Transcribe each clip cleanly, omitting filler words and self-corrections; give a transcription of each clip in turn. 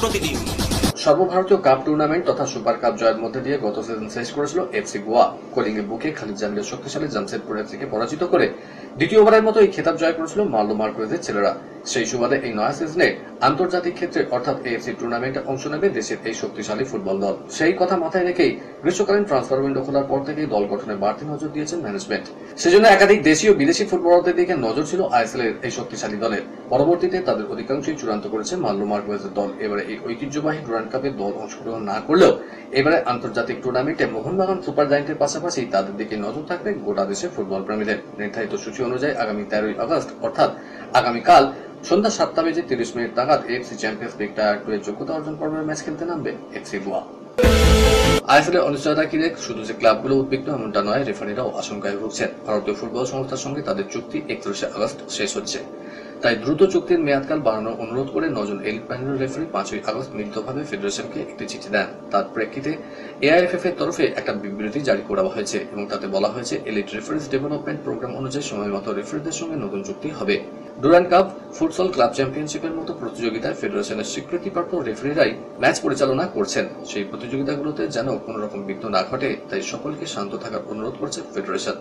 প্রতিদিন। সর্বভারতীয় cup tournament তথা সুপার কাপ জয়ের মধ্যে দিয়ে গত সিজন শেষ করেছিল এফসি গোয়া। কলিংয়ে বুকে খালিদ জামিলের শক্তিশালী জামশেদপুর এফসিকে পরাজিত করে দ্বিতীয়বারের মতো এই খেতাব জয় করেছিল মার্লো মার্কুয়েজের ছেলেরা। সেই সুবাদে এই নয়া সিজনে আন্তর্জাতিক ক্ষেত্রে অর্থাৎ এএফসি টুর্নামেন্টে অংশ নেবে দেশের এই শক্তিশালী ফুটবল দল। সেই কথা মাথায় রেখেই গ্রীষ্মকালীন ট্রান্সফার উইন্ডো খোলার পর থেকেই দল গঠনে বাড়তি নজর দিয়েছেন ম্যানেজমেন্ট। সেজন্য একাধিক দেশীয় বিদেশি ফুটবলারদের দিকে নজর ছিল আইএসএল এর এই শক্তিশালী দলের। পরবর্তীতে তাদের অধিকাংশই চূড়ান্ত করেছে মার্লো মার্কুয়েজের দল। এবারে এই ঐতিহ্যবাহী ডুরান্ড কাপে দল অংশগ্রহণ না করলেও এবারে আন্তর্জাতিক টুর্নামেন্টে মোহনবাগান সুপার জায়ান্টের পাশাপাশি তাদের দিকে নজর থাকবে গোটা দেশের ফুটবল প্রেমীদের। নির্ধারিত সূচি অনুযায়ী আগামী 13 আগস্ট অর্থাৎ আগামীকাল সন্ধ্যা 7:30 নাগাদ এএফসি চ্যাম্পিয়ন্স লিগ টায়ার 2 এর যোগ্যতা অর্জন পর্বের ম্যাচ খেলতে নামবে এফসি গোয়া। আইএসএল এর অনিশ্চয়তা ঘিরে শুধু যে ক্লাবগুলো উদ্বিগ্ন এমনটা নয়, রেফারিরাও আশঙ্কায় ভুগছেন। ভারতীয় ফুটবল সংস্থার সঙ্গে তাদের চুক্তি 31 আগস্ট শেষ হচ্ছে, তাই দ্রুত চুক্তির মেয়াদকাল বাড়ানোর অনুরোধ করে 9 জন এলিট প্যানেলের রেফারি 5 আগস্ট মিলিতভাবে ফেডারেশনকে একটি চিঠি দেন। তার প্রেক্ষিতে এআইএফএফ এর তরফে একটা বিবৃতি জারি করা হয়েছে এবং তাতে বলা হয়েছে এলিট রেফারিজ ডেভেলপমেন্ট প্রোগ্রাম অনুযায়ী সময় মতো রেফারিদের সঙ্গে নতুন চুক্তি হবে। ডুরান্ড কাপ, ফুটসল ক্লাব চ্যাম্পিয়নশিপের মতো প্রতিযোগিতায় ফেডারেশনের স্বীকৃতিপ্রাপ্ত রেফারিরাই ম্যাচ পরিচালনা করছেন। সেই প্রতিযোগিতাগুলোতে যেন কোনো রকম বিঘ্ন না ঘটে, তাই সকলকে শান্ত থাকার অনুরোধ করছে ফেডারেশন।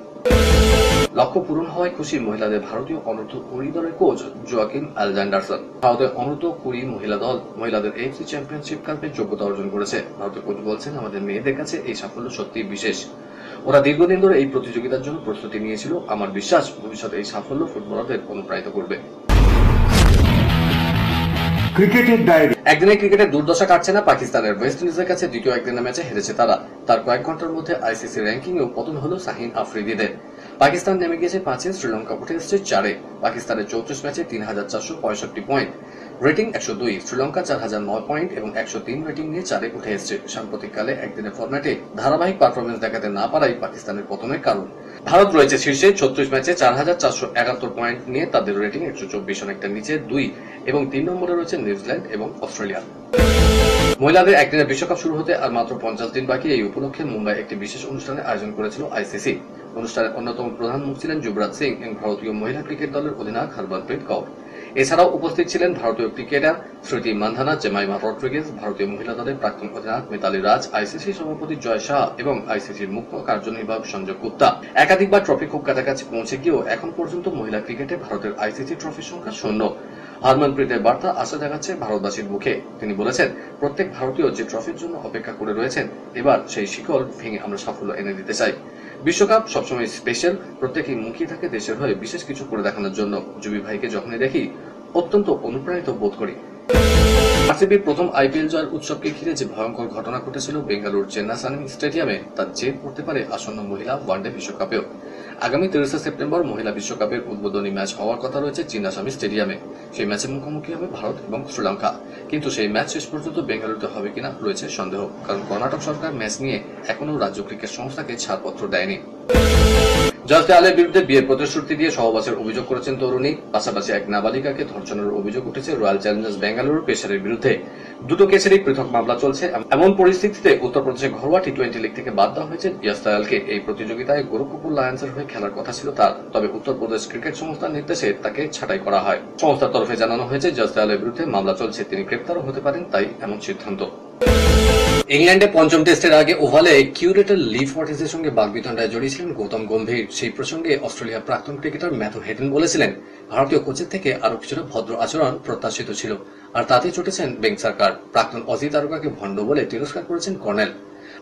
লক্ষ্য পূরণ হওয়ায় খুশি মহিলাদের ভারতীয় অনূর্ধ্ব 20 দলের কোচ জোয়াকিম আলজান্ডারসন। ভারতের অনূর্ধ্ব 20 মহিলা দল মহিলাদের এএফসি চ্যাম্পিয়নশিপ কাপে যোগ্যতা অর্জন করেছে। ভারতের কোচ বলছেন, আমাদের মেয়েদের কাছে এই সাফল্য সত্যিই বিশেষ। ওরা দীর্ঘদিন ধরে এই প্রতিযোগিতার জন্য প্রস্তুতি নিয়েছিল। আমার বিশ্বাস ভবিষ্যতে এই সাফল্য ফুটবলারদের অনুপ্রাণিত করবে। ক্রিকেটের ডায়েরি। একদিনের ক্রিকেটে দুর্দশা কাটছে না পাকিস্তানের। ওয়েস্ট ইন্ডিজের কাছে দ্বিতীয় একদিনের ম্যাচে হেরেছে তারা। তার কয়েক ঘন্টার মধ্যে আইসিসি র্যাঙ্কিংয়েও পতন হলো শাহিন আফ্রিদিদের। পাকিস্তান নেমে গিয়েছে 5-এ, শ্রীলঙ্কা উঠে এসেছে 4-এ। পাকিস্তানের 34 ম্যাচে 3465 পয়েন্ট, রেটিং 102। শ্রীলঙ্কা 4009 পয়েন্ট এবং 103 রেটিং নিয়ে 4-এ উঠে এসেছে। সাম্প্রতিককালে একদিনের ফরম্যাটে ধারাবাহিক পারফরমেন্স দেখাতে না পারাই পাকিস্তানের পতনের কারণ। ভারত রয়েছে শীর্ষে 36 ম্যাচে 4471 পয়েন্ট নিয়ে, তাদের রেটিং 124, অনেকটা নিচে 2 এবং 3 নম্বরে রয়েছে নিউজিল্যান্ড এবং অস্ট্রেলিয়া। মহিলাদের একদিনের বিশ্বকাপ শুরু হতে আর মাত্র 50 দিন বাকি। এই উপলক্ষে মুম্বাই একটি বিশেষ অনুষ্ঠানের আয়োজন করেছিল আইসিসি। অনুষ্ঠানের অন্যতম প্রধান মুখ ছিলেন যুবরাজ সিং এবং ভারতীয় মহিলা ক্রিকেট দলের অধিনায়ক হরমনপ্রীত কৌর। এছাড়াও উপস্থিত ছিলেন ভারতীয় ক্রিকেটার স্মৃতি মান্ধানা, জেমাইমা রড্রিগেজ, ভারতীয় মহিলা দলের প্রাক্তন অধিনায়ক মিতালি রাজ, আইসিসি সভাপতি জয় শাহ এবং আইসিসির মুখ্য কার্যনির্বাহক সঞ্জয় গুপ্তা। একাধিকবার ট্রফি খুব কাছাকাছি পৌঁছে গিয়েও এখন পর্যন্ত মহিলা ক্রিকেটে ভারতের আইসিসি ট্রফির সংখ্যা 0। হরমনপ্রীতের বার্তা আশা জাগাচ্ছে ভারতবাসীর মুখে। তিনি বলেছেন, প্রত্যেক ভারতীয় যে ট্রফির জন্য অপেক্ষা করে রয়েছেন, এবার সেই শিকল ভেঙে আমরা সাফল্য এনে দিতে চাই। বিশ্বকাপ সবসময় স্পেশাল, প্রত্যেকেই মুখিয়ে থাকে দেশের হয়ে বিশেষ কিছু করে দেখানোর জন্য। জুবি ভাইকে যখনই দেখি অত্যন্ত অনুপ্রাণিত বোধ করি। আরসিবির প্রথম আইপিএল জয়ের উৎসবকে ঘিরে যে ভয়ঙ্কর ঘটনা ঘটেছিল বেঙ্গালুরুর চেন্নাস্বামী স্টেডিয়ামে, তার জের পড়তে পারে আসন্ন মহিলা ওয়ানডে বিশ্বকাপেও। আগামী 30 সেপ্টেম্বর মহিলা বিশ্বকাপের উদ্বোধনী ম্যাচ হওয়ার কথা রয়েছে চিন্নাস্বামী স্টেডিয়ামে। সেই ম্যাচে মুখোমুখি হবে ভারত এবং শ্রীলঙ্কা। কিন্তু সেই ম্যাচ শেষ পর্যন্ত বেঙ্গালুরুতে হবে কিনা রয়েছে সন্দেহ, কারণ কর্ণাটক সরকার ম্যাচ নিয়ে এখনো রাজ্য ক্রিকেট সংস্থাকে ছাড়পত্র দেয়নি। জয়সওয়ালের বিরুদ্ধে বিয়ের প্রতিশ্রুতি দিয়ে সহবাসের অভিযোগ করেছেন তরুণী। পাশাপাশি এক নাবালিকাকে ধর্ষণের অভিযোগ উঠেছে রয়্যাল চ্যালেঞ্জার্স বেঙ্গালুরু পেসারের বিরুদ্ধে। দুটো কেসেরই পৃথক মামলা চলছে। এমন পরিস্থিতিতে উত্তরপ্রদেশে ঘরোয়া টি20 লিগ থেকে বাদ দেওয়া হয়েছে জয়সওয়ালকে। এই প্রতিযোগিতায় গোরখপুর লায়ন্সের হয়ে খেলার কথা ছিল তার, তবে উত্তরপ্রদেশ ক্রিকেট সংস্থার নির্দেশে তাকে ছাঁটাই করা হয়। সংস্থার তরফে জানানো হয়েছে জয়সওয়ালের বিরুদ্ধে মামলা চলছে, তিনি গ্রেপ্তারও হতে পারেন, তাই এমন সিদ্ধান্ত। ইংল্যান্ডে পঞ্চম টেস্টের আগে ওভালে কিউরেটর লি ফর্টিসের সঙ্গে বাগবিতণ্ডায় জড়িয়েছিলেন গৌতম গম্ভীর। সেই প্রসঙ্গে অস্ট্রেলিয়ার প্রাক্তন ক্রিকেটার ম্যাথু হেডেন বলেছিলেন, ভারতীয় কোচের থেকে আরো কিছুটা ভদ্র আচরণ প্রত্যাশিত ছিল, আর তাতে চটেছেন বেঙ্গসারকার। প্রাক্তন অজি তারকাকে ভণ্ড বলে তিরস্কার করেছেন কর্নেল।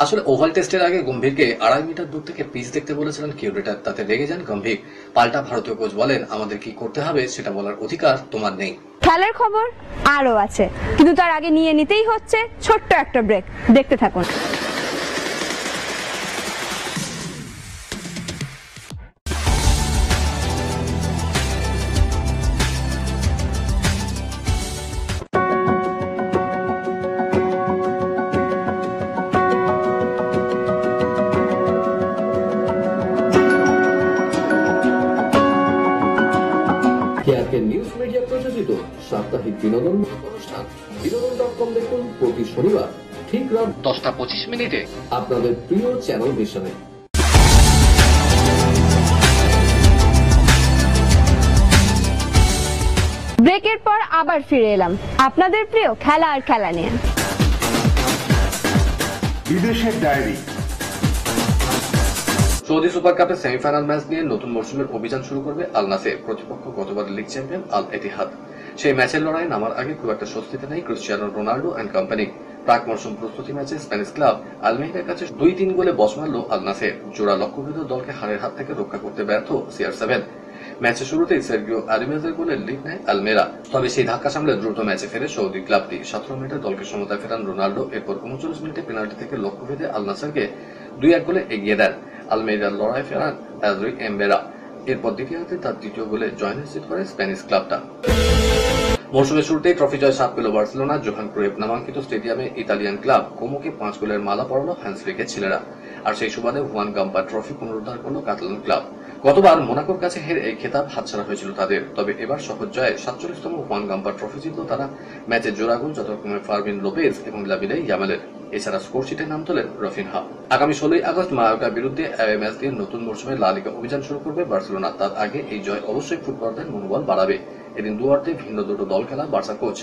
আসলে ওভাল টেস্টের আগে গম্ভীরকে 2.5 মিটার দূর থেকে পিচ দেখতে বলেছিলেন কিউরেটর, তাতে রেগে যান গম্ভীর। পাল্টা ভারতীয় কোচ বলেন, আমাদের কি করতে হবে সেটা বলার অধিকার তোমার নেই। খেলার খবর আরো আছে, কিন্তু তার আগে নিয়ে নিতেই হচ্ছে ছোট্ট একটা ব্রেক। দেখতে থাকুন। নিউজ মিডিয়া প্রযোজিত সাপ্তাহিক বিনোদন অনুষ্ঠান বিনোদন.com দেখুন প্রতি শনিবার ঠিক রাত 10:25 আপনাদের প্রিয় চ্যানেল মিশনে। ব্রেকের পর আবার ফিরে এলাম আপনাদের প্রিয় খেলা আর খেলা নিয়ে। বিদেশের ডায়েরি। সৌদি সুপার কাপের সেমিফাইনাল ম্যাচ নিয়ে নতুন মরশুমের অভিযান শুরু করবে আল নাসের। প্রতিপক্ষ গতবার লিগ চ্যাম্পিয়ন আল এতিহাদ। সেই ম্যাচের লড়াই নামার আগে খুব একটা স্বস্তিতে নেই ক্রিস্টিয়ানো রোনাল্ডো অ্যান্ড কোম্পানি। প্রাক মরশুম প্রস্তুতি ম্যাচে স্প্যানিশ ক্লাব আলমেইরার কাছে 2-3 গোলে বশ মারল আল নাসের। জোড়া লক্ষ্যভেদ দলকে হারের হাত থেকে রক্ষা করতে ব্যর্থ CR7। ম্যাচের শুরুতেই সের্গিও আরিমেজের গোলে লিড নেয় আলমেরা। তবে সেই ধাক্কা সামলে দ্রুত ম্যাচে ফেরে সৌদি ক্লাবটি। 17 মিনিটে দলকে সমতায় ফেরান রোনাল্ডো। এরপর 39 মিনিটে পেনাল্টি থেকে লক্ষ্যভেদে আল নাসেরকে 2-1 গোলে এগিয়ে দেন। আলমেইরার লড়াই ফেরান অ্যাদ্রি এমবেরা। এরপর দ্বিতীয়ার্ধে তার দ্বিতীয় গোলে জয় নিশ্চিত করে স্প্যানিশ ক্লাবটা। মৌসুমের শুরুতেই ট্রফি জয় সাপ পেল বার্সেলোনা। জোহান ক্রুইফ নামাঙ্কিত স্টেডিয়ামে ইতালিয়ান ক্লাব কোমোকে 5 গোলের মালা পরালো হ্যান্সফ্লিকের ছেলেরা। আর সেই সুবাদে হুয়ান গাম্পা ট্রফি পুনরুদ্ধার করল কাতালান ক্লাব। গতবার মোনাকোর কাছে হেরে এই খেতাব হাতছাড়া হয়েছিল তাদের। তবে এবার সহজ জয়ে 47তম হুয়ান গাম্পা ট্রফি জিতল তারা। ম্যাচের জোড়া গোল যথাক্রমে ফারমিন লোপেজ এবং লামিনে ইয়ামালের। এছাড়া স্কোর শিটে নাম তোলেন রফিনহা। আগামী 16 আগস্ট মায়োর্কার বিরুদ্ধে অ্যাওয়ে ম্যাচ দিয়ে নতুন মরশুমে লা লিগা অভিযান শুরু করবে বার্সেলোনা। তার আগে এই জয় অবশ্যই ফুটবলারদের মনোবল বাড়াবে। এদিন দুয়ার্তে ভিন্ন দুটো দল খেলা বার্সা কোচ।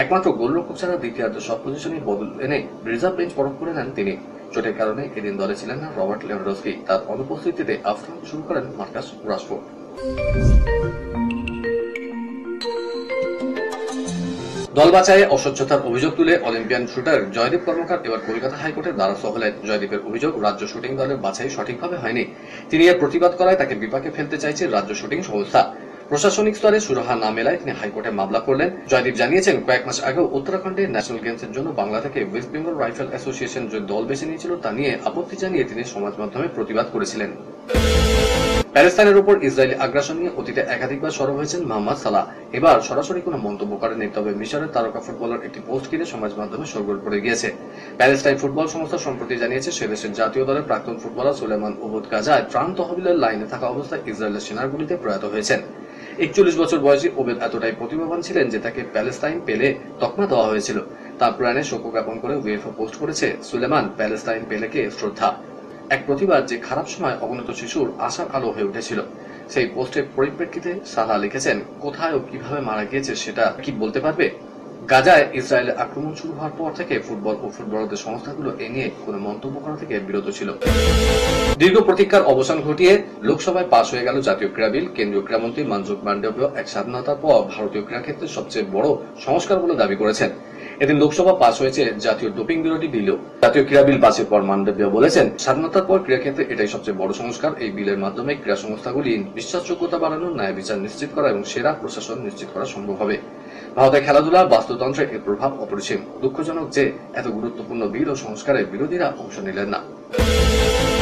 একমাত্র গোলরক্ষক ছাড়া দ্বিতীয়ার্ধে সব পজিশনে বদল এনে রিজার্ভ বেঞ্চ পরখ করে নেন তিনি। চোটের কারণে এদিন দলে ছিলেন না রবার্ট লেভানডস্কি। তার অনুপস্থিতিতে আফটার শুরু করেন মার্কাস রাশফোর্ড। দল বাঁচায়ে অস্বচ্ছতার অভিযোগ তুলে অলিম্পিয়ান শুটার জয়দীপ কর্মকার এবার কলকাতা হাইকোর্টের দ্বারস্থ হলেন। জয়দীপের অভিযোগ রাজ্য শুটিং দলের বাছাই সঠিকভাবে হয়নি। তিনি এর প্রতিবাদ করায় তাকে বিপাকে ফেলতে চাইছে রাজ্য শুটিং সংস্থা। প্রশাসনিক স্তরে সুরাহা না মেলায় তিনি হাইকোর্টে মামলা করলেন। জয়দীপ জানিয়েছেন কয়েক মাস আগেও উত্তরাখণ্ডে ন্যাশনাল গেমসের জন্য বাংলা থেকে ওয়েস্ট বেঙ্গল রাইফেল অ্যাসোসিয়েশন যে দল বেছে নিয়েছিল তা নিয়ে আপত্তি জানিয়ে তিনি সমাজ মাধ্যমে প্রতিবাদ করেছিলেন। প্যালেস্তাইনের উপর ইসরায়েলি আগ্রাসন নিয়ে অতীতে একাধিকবার সরব হয়েছেন মোহাম্মদ সালাহ। এবার সরাসরি কোনো মন্তব্য করেননি। তবে মিশরের তারকা ফুটবলার একটি পোস্ট ঘিরে সমাজ মাধ্যমে শোরগোল পড়ে গিয়েছে। প্যালেস্টাইন ফুটবল সংস্থা সম্প্রতি জানিয়েছে সে দেশের জাতীয় দলের প্রাক্তন ফুটবলার সুলেমান উহুদ গাজায় ত্রাণ তহবিলের লাইনে থাকা অবস্থায় ইসরায়েলের সেনার গুলিতে প্রয়াত হয়েছেন। 41 বছর বয়সী ওবেদ এতটাই প্রতিভাবান ছিলেন যে তাকে প্যালেস্তাইন পেলে তকমা দেওয়া হয়েছিল। তার প্রয়াণে শোক জ্ঞাপন করে উয়েফা পোস্ট করেছে সুলেমান প্যালেস্তাইন পেলেকে শ্রদ্ধা। এক প্রতিবাদ যে খারাপ সময় অগণিত শিশুর আশার আলো হয়ে উঠেছিল। সেই পোস্টের পরিপ্রেক্ষিতে সালাহ লিখেছেন কোথায় ও কিভাবে মারা গিয়েছে সেটা কি বলতে পারবে? গাজায় ইসরায়েলের আক্রমণ শুরু হওয়ার পর থেকে ফুটবল ও ফুটবলারদের সংস্থাগুলো এ নিয়ে কোনো মন্তব্য করা থেকে বিরত ছিল। দীর্ঘ প্রতীক্ষার অবসান ঘটিয়ে লোকসভায় পাশ হয়ে গেল জাতীয় ক্রীড়া বিল। কেন্দ্রীয় ক্রীড়ামন্ত্রী মনসুখ মান্ডব্য এক স্বাধীনতার পর ভারতীয় ক্রীড়া ক্ষেত্রে সবচেয়ে বড় সংস্কার বলে দাবি করেছেন। এদিন লোকসভা পাশ হয়েছে জাতীয় ডোপিং বিরোধী বিলও। জাতীয় ক্রীড়া বিল পাশের পর মান্ডব্য বলেছেন স্বাধীনতার পর ক্রীড়া ক্ষেত্রে এটাই সবচেয়ে বড় সংস্কার। এই বিলের মাধ্যমে ক্রীড়া সংস্থাগুলি বিশ্বাসযোগ্যতা বাড়ানো, ন্যায় বিচার নিশ্চিত করা এবং সেরা প্রশাসন নিশ্চিত করা সম্ভব হবে। ভারতের খেলাধুলা বাস্তুতন্ত্রে এর প্রভাব অপরিসীম। দুঃখজনক যে এত গুরুত্বপূর্ণ বিল ও সংস্কারে বিরোধীরা অংশ নিলেন না।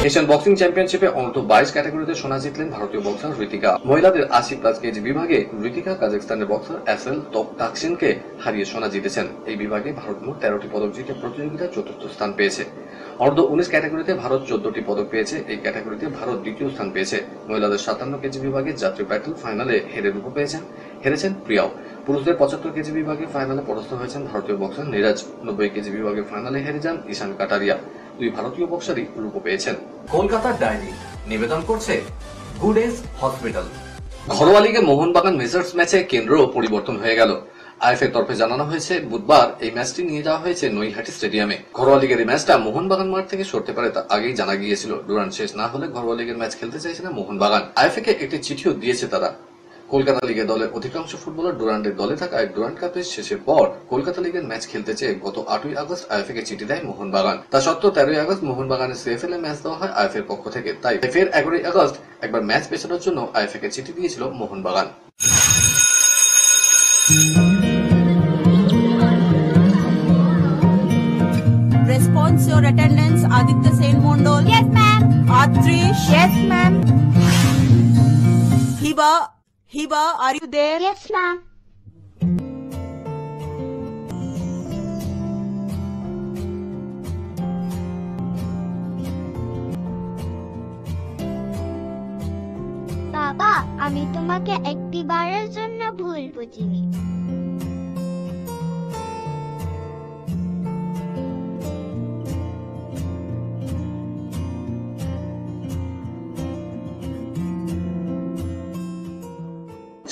এশিয়ান বক্সিং চ্যাম্পিয়নশিপে অনূর্ধ্ব 22 ক্যাটাগরিতে সোনা জিতলেন ভারতীয় বক্সার ঋতিকা। মহিলাদের 80+ কেজি বিভাগে ঋতিকা কাজাখস্তানের বক্সার অ্যাসেল তোকতাকসিনকে হারিয়ে সোনা জিতেছেন। এই বিভাগে ভারত মোট 13টি পদক জিতে প্রতিযোগিতায় চতুর্থ স্থান পেয়েছে। অনূর্ধ্ব 19 ক্যাটাগরিতে ভারত 14টি পদক পেয়েছে। এই ক্যাটাগরিতে ভারত দ্বিতীয় স্থান পেয়েছে। মহিলাদের 57 কেজি বিভাগে জাতীয় ব্যাটল ফাইনালে হেরেছেন প্রিয়াও। পুরুষদের 75 কেজি বিভাগে ফাইনালে পরাস্ত হয়েছেন ভারতীয় বক্সার নীরজ। 90 কেজি বিভাগে ফাইনালে হেরে যান ঈশান কাটারিয়া। দুই ভারতীয় বক্সারই রূপ পেয়েছেন। কলকাতার ডায়েরি নিবেদন করছে গুড এজ হসপিটাল। ঘরোয়া লিগে মোহনবাগান মেজার্স ম্যাচে কেন্দ্র পরিবর্তন হয়ে গেল। আইএফএর তরফে জানানো হয়েছে বুধবার এই ম্যাচটি নিয়ে যাওয়া হয়েছে নৈহাটি স্টেডিয়ামে। ঘরোয়া লিগের এই ম্যাচটা মোহনবাগান মাঠ থেকে সরতে পারে তা আগেই জানা গিয়েছিল। ডুরান্ড শেষ না হলে ঘরোয়া লিগের ম্যাচ খেলতে চাইছে না মোহনবাগান। আইএফএ কে একটি চিঠিও দিয়েছে তারা। কলকাতা লিগের দলের অধিকাংশ ফুটবলার ডুরান্ডের দলে থাকায় ডুরান্ড কাপের শেষের পর কলকাতা লিগের ম্যাচ খেলতে চেয়ে গত 8ই আগস্ট আইএফএ কে চিঠি দেয় মোহনবাগান। তা সত্ত্বেও 13ই আগস্ট মোহনবাগানের সিএফএল এ ম্যাচ দেওয়া হয় আইএফএ এর পক্ষ থেকে। তাই ফের 11ই আগস্ট একবার ম্যাচ পেছানোর জন্য আইএফএ কে চিঠি দিয়েছিল Mohun Bagan. Response your attendance, Aditya Sen Mondol. Yes, ma'am. Atrish. Yes, ma'am. Hiba, are you there? Yes, ma'am. বাবা, আমি তোমাকে একটিবারের জন্য ভুল বুঝিনি।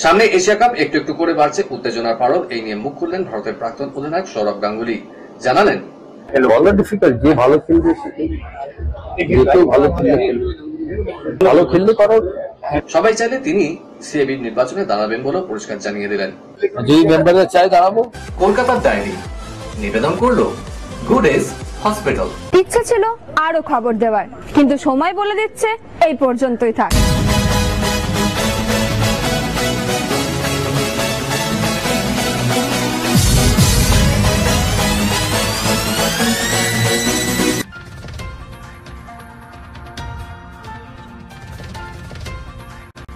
সামনে এশিয়া কাপ একটু একটু করে বাড়ছে উত্তেজনার পারদ। এই নিয়ে মুখ খুললেন ভারতের প্রাক্তন অধিনায়ক সৌরভ গাঙ্গুলি। জানালেন, বলা ডিফিকাল্ট, যে ভালো খেলবে ভালো খেললে করার। সবাই চাইলে তিনি সিএবির নির্বাচনে দাঁড়াবেন বলেও পরিষ্কার জানিয়ে দিলেন। যেই মেম্বাররা চাই দাঁড়াবো। কলকাতার ডায়েরি নিবেদন করলো গুড এজ হসপিটাল। ইচ্ছে ছিল আরো খবর দেওয়ার, কিন্তু সময় বলে দিচ্ছে এই পর্যন্তই থাক।